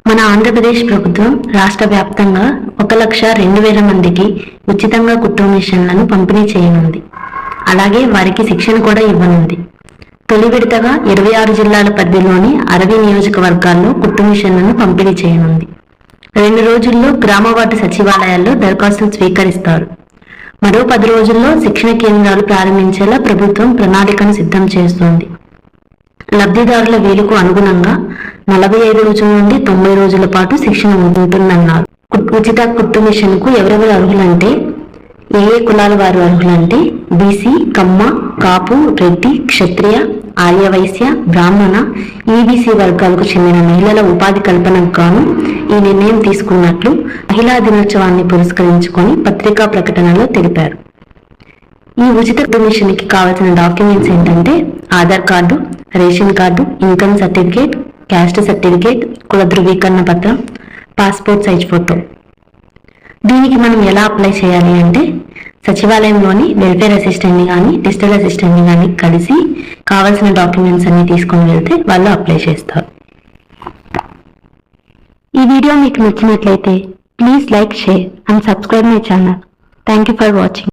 మన ఆంధ్రప్రదేశ్ ప్రభుత్వం రాష్ట్ర వ్యాప్తంగా 1,02,000 మందికి ఉచితంగా కుట్టు మిషన్లను పంపిణీ చేయనుంది. అలాగే వారికి శిక్షణ కూడా ఇవ్వనుంది. తొలి విడతగా 26 జిల్లాల పరిధిలోని 60 నియోజకవర్గాల్లో కుట్టు మిషన్లను పంపిణీ చేయనుంది. 2 రోజుల్లో గ్రామ వార్డు సచివాలయాల్లో దరఖాస్తులు స్వీకరిస్తారు. మరో 10 రోజుల్లో శిక్షణ కేంద్రాలు ప్రారంభించేలా ప్రభుత్వం ప్రణాళికను సిద్ధం చేస్తోంది. లబ్ధిదారుల వీలుకు అనుగుణంగా 45 రోజుల నుండి 90 రోజుల పాటు శిక్షణ ఉంటుందన్నారు. ఉచిత కుట్టు మిషన్ కు ఎవరెవరు అర్హులంటే, ఏ కులాల వారు అర్హులంటే బీసీ, కమ్మ, కాపు, రెడ్డి, క్షత్రియ, ఆర్యవైశ్య, బ్రాహ్మణ, ఈబీసీ వర్గాలకు చెందిన మహిళల ఉపాధి కల్పనకు గాను ఈ నిర్ణయం తీసుకున్నట్లు మహిళా దినోత్సవాన్ని పురస్కరించుకొని పత్రికా ప్రకటనలో తెలిపారు. ఈ ఉచిత మిషన్ కి కావాల్సిన డాక్యుమెంట్స్ ఏంటంటే Aadhaar card, ration card, income certificate, caste certificate, కుల ధృవీకరణ పత్రం, పాస్పోర్ట్ సైజ్ ఫోటో. దీనికి మనం ఎలా అప్లై చేయాలి అంటే సచివాలయంలోని వెల్ఫేర్ అసిస్టెంట్ని కానీ డిజిటల్ అసిస్టెంట్ని కానీ కలిసి కావాల్సిన డాక్యుమెంట్స్ అన్ని తీసుకొని వెళ్తే వాళ్ళు అప్లై చేస్తారు. ఈ వీడియో మీకు నచ్చినట్లయితే please like, share and subscribe my channel. Thank you for watching.